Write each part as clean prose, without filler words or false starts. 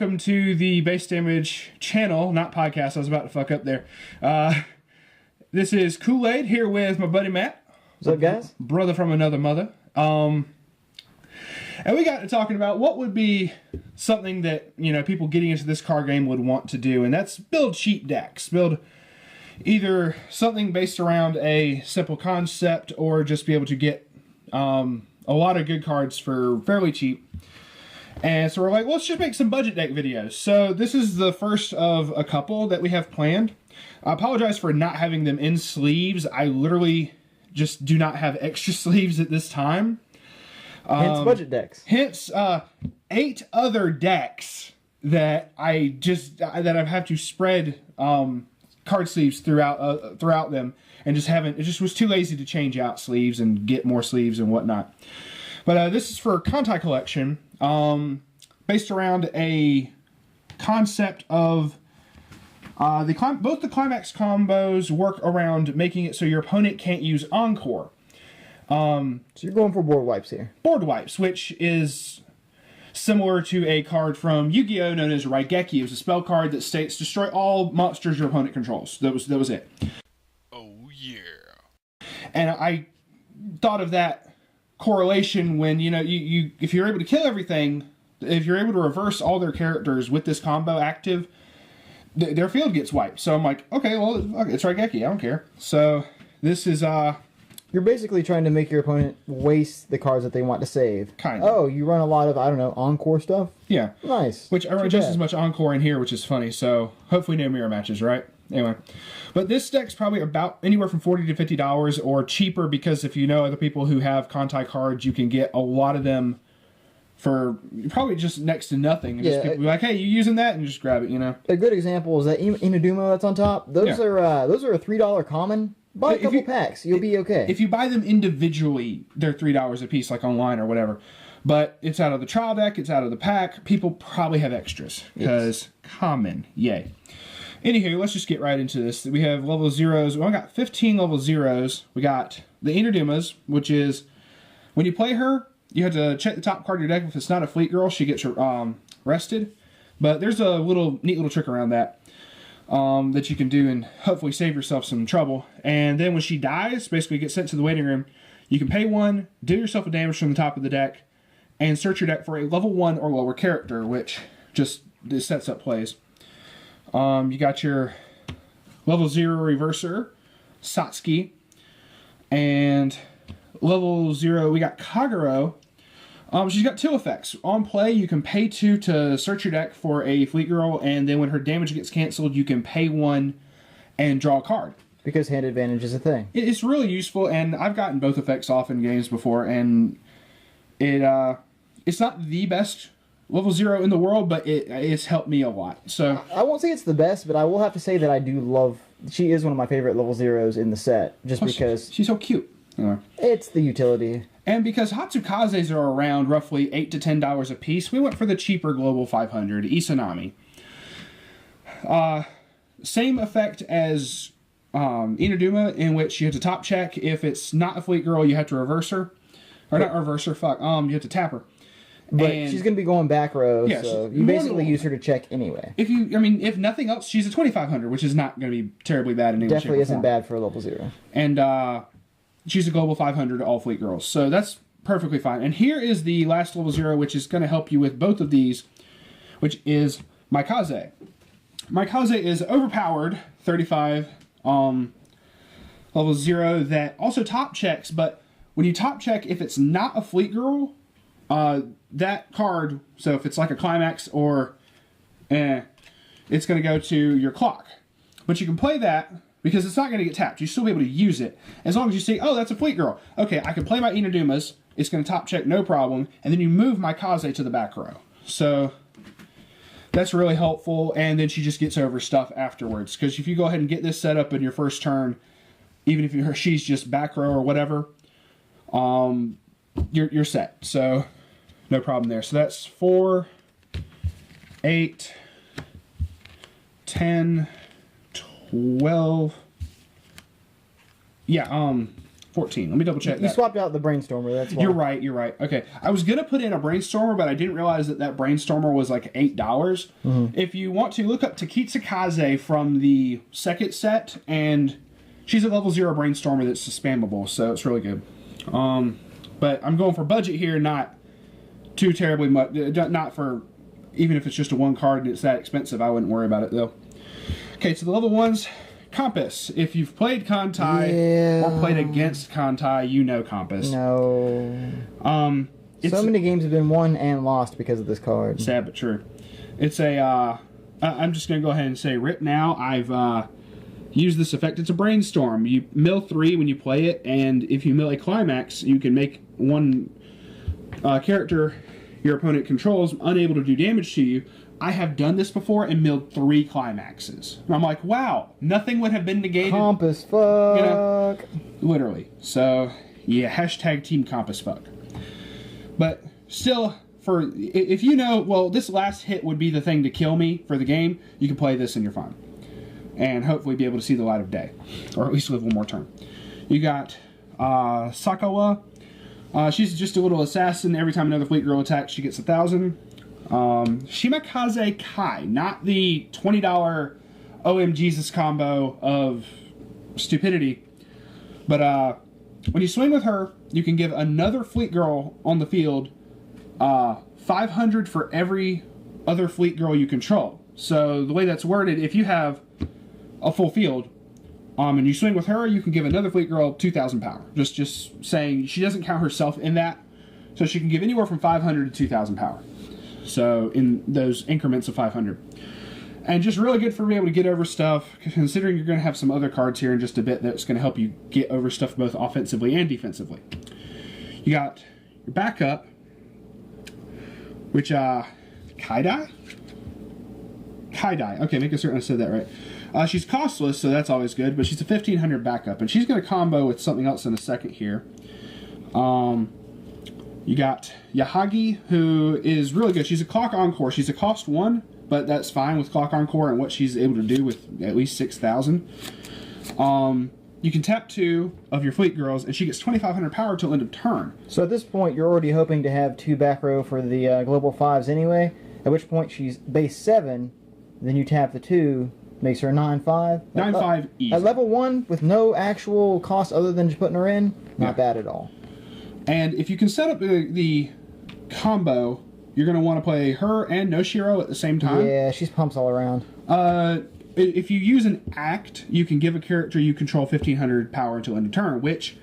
welcome to the Base Damage channel, not podcast. I was about to fuck up there. This is Koolaid here with my buddy Matt. What's up, guys? Brother from another mother. And we got to talking about what would be something that, you know, people getting into this card game would want to do, and that's build cheap decks. Build either something based around a simple concept or just be able to get a lot of good cards for fairly cheap. And so we're like, well, let's just make some budget deck videos. So this is the first of a couple that we have planned. I apologize for not having them in sleeves. I literally just do not have extra sleeves at this time. Hence budget decks. Hence 8 other decks that I have to spread card sleeves throughout them, and it just was too lazy to change out sleeves and get more sleeves and whatnot. But this is for Kontai collection, based around a concept of both the climax combos work around making it so your opponent can't use Encore. So you're going for board wipes here. Board wipes, which is similar to a card from Yu-Gi-Oh! Known as Raigeki. It was a spell card that states destroy all monsters your opponent controls. That was it. Oh yeah. And I thought of that correlation when, you know, if you're able to kill everything, if you're able to reverse all their characters with this combo active, their field gets wiped. So I'm like, okay, well, it's Raigeki, I don't care. So this is You're basically trying to make your opponent waste the cards that they want to save. Kind of. Oh, you run a lot of, I don't know, Encore stuff? Yeah. Nice. Which I run just as much Encore in here, which is funny. So hopefully no mirror matches, right? Anyway. But this deck's probably about anywhere from $40 to $50 or cheaper, because if you know other people who have Kontai cards, you can get a lot of them for probably just next to nothing. And just people be like, hey, you using that? And just grab it, you know? A good example is that Inadumo that's on top. Those are a $3 common. Buy a couple packs. You'll be okay. If you buy them individually, they're $3 a piece, like online or whatever. But it's out of the trial deck. It's out of the pack. People probably have extras because common. Yay. Anywho, let's just get right into this. We have level zeros. Well, I got 15 level zeros. We got the Inadumas, which is when you play her, you have to check the top card of your deck. If it's not a Fleet Girl, she gets rested. But there's a neat little trick around that. That you can do and hopefully save yourself some trouble. And then when she dies, basically gets sent to the waiting room, you can pay 1, deal yourself a damage from the top of the deck, and search your deck for a level 1 or lower character, which just sets up plays. You got your level 0 reverser, Satsuki, and level 0 we got Kagero. She's got 2 effects. On play, you can pay 2 to search your deck for a Fleet Girl, and then when her damage gets canceled, you can pay 1 and draw a card. Because hand advantage is a thing. It's really useful, and I've gotten both effects off in games before, and it's not the best level 0 in the world, but it's helped me a lot. So I won't say it's the best, but I will have to say that I do love... She is one of my favorite level 0s in the set, just because... She's so cute. It's the utility. And because Hatsukazes are around roughly $8 to $10 a piece, we went for the cheaper Global 500, Izanami. Same effect as Inaduma, in which you have to top check. If it's not a Fleet Girl, you have to reverse her. Or not reverse her, you have to tap her. But she's going to be going back row, so you basically use her to check anyway. If nothing else, she's a 2500, which is not going to be terribly bad in any Definitely isn't bad for a level 0. And she's a Global 500 all Fleet Girls. So that's perfectly fine. And here is the last level 0, which is going to help you with both of these, which is Maikaze. Maikaze is overpowered, 35, level 0, that also top checks, but when you top check, if it's not a Fleet Girl, that card, so if it's like a Climax or it's going to go to your clock. But you can play that because it's not going to get tapped. You'll still be able to use it as long as you see, oh, that's a Fleet Girl. Okay, I can play my Inadumas. It's going to top check, no problem. And then you move my Kaze to the back row. So that's really helpful. And then she just gets over stuff afterwards. Because if you go ahead and get this set up in your first turn, even if she's just back row or whatever, you're set. So no problem there. So that's 4, 8, 10, 12. Yeah, 14. Let me double check You that. swapped out the Brainstormer, that's why. You're right, you're right. Okay. I was going to put in a Brainstormer, but I didn't realize that Brainstormer was like $8. If you want to, look up Takitsakaze from the second set, and she's a level 0 Brainstormer that's spammable, so it's really good. But I'm going for budget here, not too terribly much. Not for, even if it's just a 1 card and it's that expensive, I wouldn't worry about it though. Okay, so the level 1's Compass. If you've played Kantai or played against Kantai, you know Compass. No. So many games have been won and lost because of this card. Sad but true. It's a, I'm just going to go ahead and say, rip now. I've used this effect. It's a Brainstorm. You mill 3 when you play it, and if you mill a climax, you can make one character your opponent controls unable to do damage to you. I have done this before and milled 3 climaxes. And I'm like, wow, nothing would have been negated. Compass fuck. You know, literally. So, yeah, hashtag Team Compass fuck. But still, if you know, well, this last hit would be the thing to kill me for the game, you can play this and you're fine. And hopefully be able to see the light of day. Or at least live one more turn. You got Sakawa. She's just a little assassin. Every time another fleet girl attacks, she gets 1,000. Shimakaze Kai, not the $20 OM Jesus combo of stupidity, but when you swing with her, you can give another fleet girl on the field 500 for every other fleet girl you control. So the way that's worded, if you have a full field and you swing with her, you can give another fleet girl 2,000 power. Just saying, she doesn't count herself in that, so she can give anywhere from 500 to 2,000 power. So in those increments of 500. And just really good for being able to get over stuff, considering you're going to have some other cards here in just a bit that's going to help you get over stuff both offensively and defensively. You got your backup, which, Kaidai? Kaidai. Okay, making certain I said that right. She's costless, so that's always good, but she's a 1,500 backup, and she's going to combo with something else in a second here. You got Yahagi, who is really good. She's a Clock Encore. She's a cost 1, but that's fine with Clock Encore and what she's able to do with at least 6,000. You can tap 2 of your fleet girls, and she gets 2,500 power till end of turn. So at this point, you're already hoping to have 2 back row for the Global 5s anyway, at which point she's base 7, then you tap the 2, makes her 9/5. 9/5 easy. At level 1, with no actual cost other than just putting her in, not bad at all. And if you can set up the combo, you're going to want to play her and Noshiro at the same time. Yeah, she's pumps all around. If you use an act, you can give a character you control 1,500 power until end of turn, which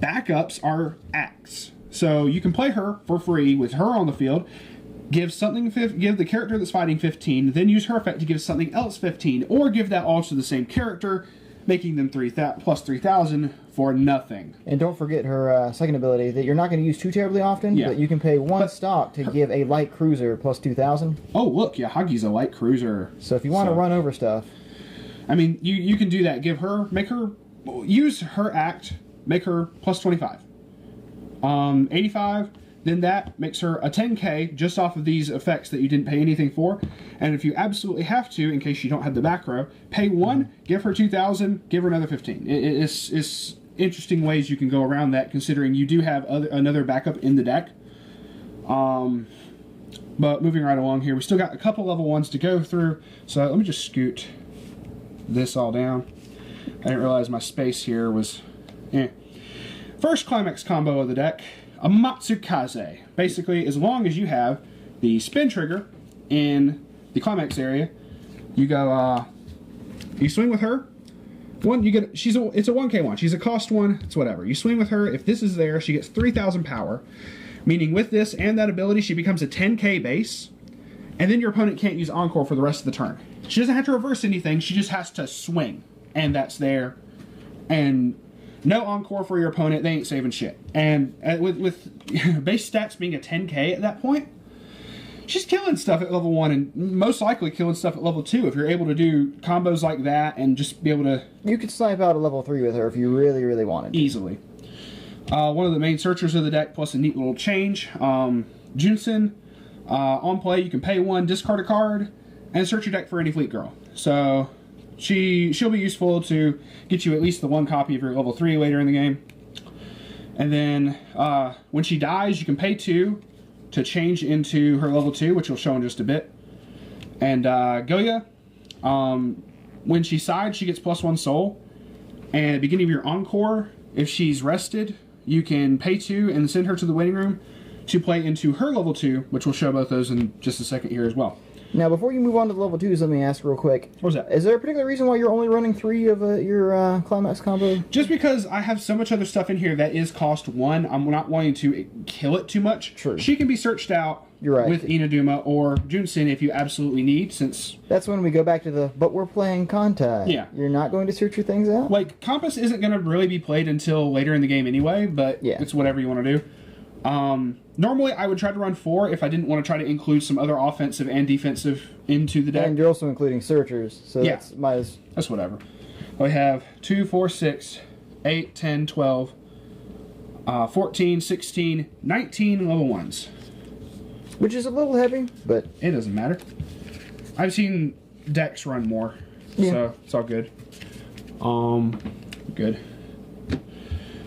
backups are acts. So you can play her for free with her on the field, give the character that's fighting 15, then use her effect to give something else 15, or give that all to the same character, making them plus 3,000 for nothing. And don't forget her second ability that you're not going to use too terribly often, but you can pay 1 stock to give a light cruiser plus 2,000. Oh, look, Yahagi's a light cruiser. So if you want to run over stuff. I mean, you can do that. Use her act, make her plus 25. 85, then that makes her a 10k just off of these effects that you didn't pay anything for. And if you absolutely have to, in case you don't have the back row, pay 1, give her 2,000, give her another 15. It's interesting ways you can go around that, considering you do have another backup in the deck. But moving right along here, we still got a couple level 1s to go through. So let me just scoot this all down. I didn't realize my space here was... First climax combo of the deck, a Matsukaze. Basically, as long as you have the spin trigger in the climax area, you go, you swing with her. It's a 1k one. She's a cost 1. It's whatever. You swing with her. If this is there, she gets 3,000 power. Meaning with this and that ability, she becomes a 10k base. And then your opponent can't use Encore for the rest of the turn. She doesn't have to reverse anything. She just has to swing. And that's there. And no Encore for your opponent. They ain't saving shit. And with base stats being a 10k at that point, she's killing stuff at level 1 and most likely killing stuff at level 2 if you're able to do combos like that and just be able to... You could snipe out a level 3 with her if you really, really wanted to. Easily. One of the main searchers of the deck, plus a neat little change. Junsen, on play, you can pay 1, discard a card, and search your deck for any fleet girl. So she'll be useful to get you at least the 1 copy of your level 3 later in the game. And then when she dies, you can pay 2 to change into her level 2, which will show in just a bit. And Goya, when she sides, she gets +1 soul. And at the beginning of your encore, if she's rested, you can pay 2 and send her to the waiting room to play into her level 2, which will show both those in just a second here as well. Now, before you move on to the level 2s, let me ask real quick. What's that? Is there a particular reason why you're only running 3 of your Climax combo? Just because I have so much other stuff in here that is cost 1, I'm not wanting to kill it too much. True. She can be searched out You're right. with Inaduma or Junsen if you absolutely need, since... That's when we go back to the, but we're playing Kontai. Yeah. You're not going to search your things out? Like, Compass isn't going to really be played until later in the game anyway, but yeah. It's whatever you want to do. Normally, I would try to run 4 if I didn't want to try to include some other offensive and defensive into the deck. And you're also including searchers, so yeah. That's whatever. We have 2, 4, 6, 8, 10, 12, 14, 16, 19 level 1s. Which is a little heavy, but... It doesn't matter. I've seen decks run more, so it's all good. Good.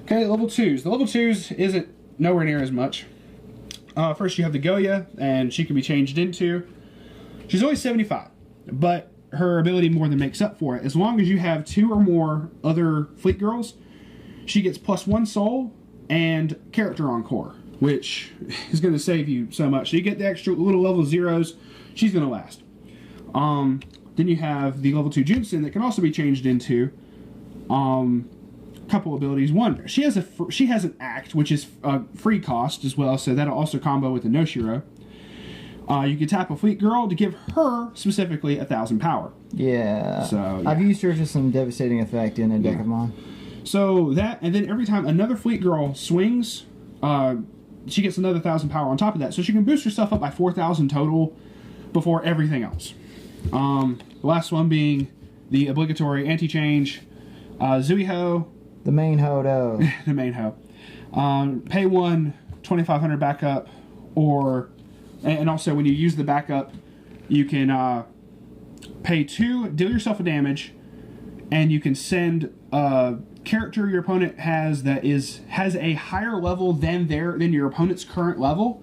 Okay, level 2s. The level 2s isn't nowhere near as much. First you have the Goya, and she can be changed into. She's only 75, but her ability more than makes up for it. As long as you have 2 or more other Fleet Girls, she gets +1 soul and character encore, which is going to save you so much. So you get the extra little level 0s, she's going to last. Then you have the level 2 Junsen that can also be changed into couple abilities. One, she has an act, which is free cost as well, so that'll also combo with the Noshiro. You can tap a Fleet Girl to give her specifically 1,000 power. Yeah. So yeah. I've used her to some devastating effect in a deck of mine. So that, and then every time another Fleet Girl swings, she gets another 1,000 power on top of that. So she can boost herself up by 4,000 total before everything else. The last one being the obligatory anti-change Zuiho. The main Hodo. The main Ho. Pay 1, 2,500 backup, and also when you use the backup, you can pay 2, deal yourself a damage, and you can send a character your opponent has that has a higher level than your opponent's current level,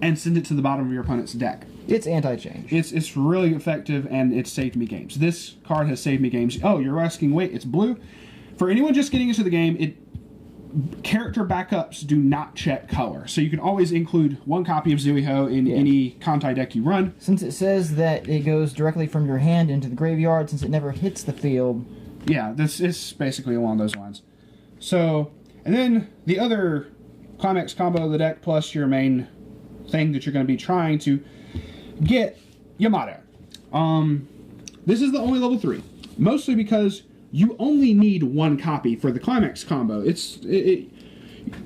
and send it to the bottom of your opponent's deck. It's anti-change. It's really effective, and it's saved me games. This card has saved me games. Oh, you're asking, wait, it's blue? For anyone just getting into the game, character backups do not check color. So you can always include 1 copy of Zuiho in any Kontai deck you run. Since it says that it goes directly from your hand into the graveyard, since it never hits the field. Yeah, this is basically along those lines. So, and then the other Climax combo of the deck, plus your main thing that you're going to be trying to get, Yamato. This is the only level 3. Mostly because you only need 1 copy for the Climax combo. If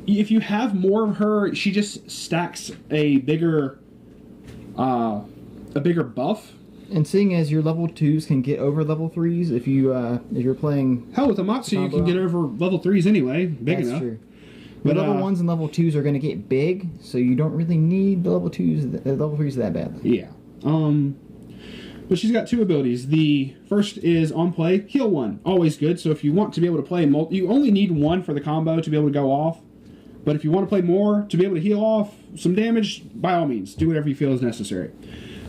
you have more of her, she just stacks a bigger buff. And seeing as your level 2s can get over level 3s, if you're playing... Hell, with Amatsu you can get over level 3s anyway, big enough. That's true. But level 1s and level 2s are going to get big, so you don't really need the level 3s that badly. Yeah. But she's got 2 abilities. The first is on play, heal 1. Always good. So if you want to be able to play you only need 1 for the combo to be able to go off. But if you want to play more to be able to heal off some damage, by all means, do whatever you feel is necessary.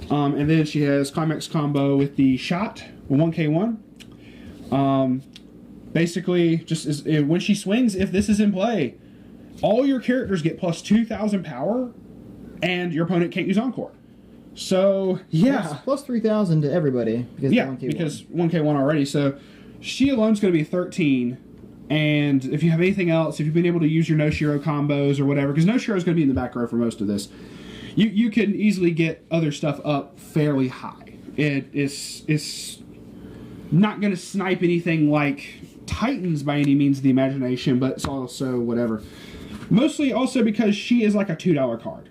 And then she has Climax combo with the shot, 1k1. Basically, just when she swings, if this is in play, all your characters get plus 2,000 power, and your opponent can't use Encore. So, yeah. Plus 3,000 to everybody. Because 1k1 already. So, she alone's going to be 13. And if you have anything else, if you've been able to use your Noshiro combos or whatever, because Noshiro is going to be in the back row for most of this, you can easily get other stuff up fairly high. It's not going to snipe anything like Titans by any means of the imagination, but it's also whatever. Mostly also because she is like a $2 card.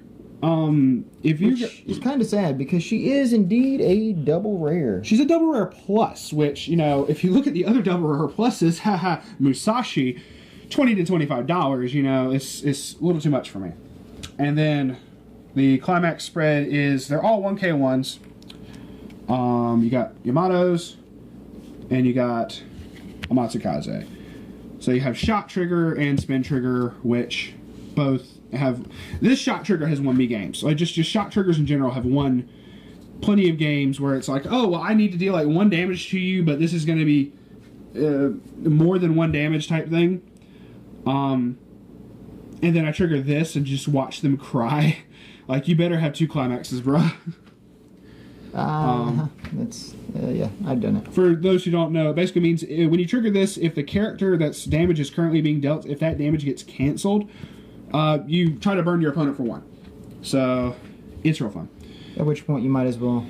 It's kind of sad because she is indeed a double rare. She's a double rare plus, which, if you look at the other double rare pluses, haha, Musashi, $20 to $25, it's a little too much for me. And then the Climax spread is, they're all 1k1s. You got Yamato's, and you got Amatsukaze. So you have shot trigger and spin trigger, which both have... This shot trigger has won me games. Like just shot triggers in general have won plenty of games where it's like, oh, well, I need to deal like 1 damage to you, but this is going to be more than 1 damage type thing. And then I trigger this and just watch them cry. Like, you better have 2 climaxes, bro. Yeah, I've done it. For those who don't know, it basically means when you trigger this, if the character that's damage is currently being dealt, if that damage gets canceled, you try to burn your opponent for 1. So, it's real fun. At which point you might as well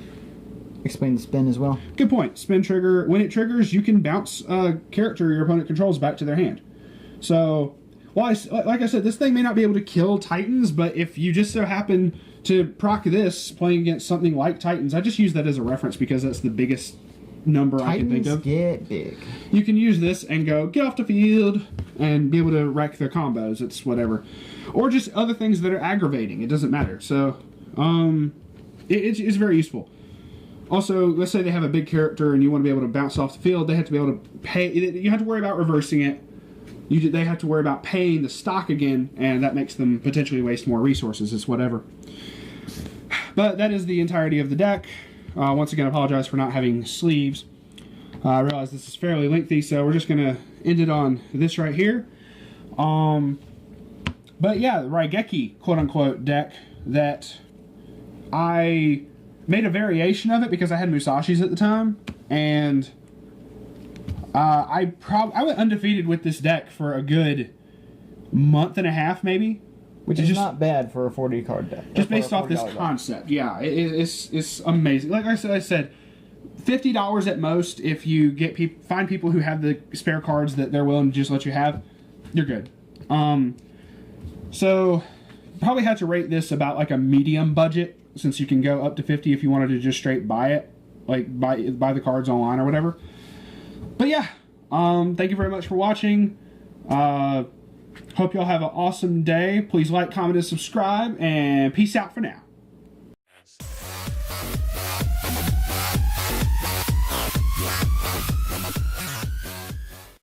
explain the spin as well. Good point. Spin trigger. When it triggers, you can bounce a character your opponent controls back to their hand. So, well, like I said, this thing may not be able to kill Titans, but if you just so happen to proc this playing against something like Titans, I just use that as a reference because that's the biggest number I can think of. Get big. You can use this and go, get off the field, and be able to wreck their combos. It's whatever. Or just other things that are aggravating. It doesn't matter. So, it's very useful. Also, let's say they have a big character and you want to be able to bounce off the field. They have to be able to pay. You have to worry about reversing it. They have to worry about paying the stock again, and that makes them potentially waste more resources. It's whatever. But that is the entirety of the deck. Once again, I apologize for not having sleeves. I realize this is fairly lengthy, so we're just going to end it on this right here. But yeah, the Raigeki, quote-unquote, deck that I made a variation of it because I had Musashi's at the time, and I went undefeated with this deck for a good month and a half, maybe. Which is not bad for a 40 card deck. Just based off this concept, yeah, it's amazing. Like I said, $50 at most if you find people who have the spare cards that they're willing to just let you have. You're good. So probably had to rate this about like a medium budget, since you can go up to 50 if you wanted to just straight buy it, like buy the cards online or whatever. But yeah, thank you very much for watching. Hope y'all have an awesome day. Please like, comment, and subscribe, and peace out for now.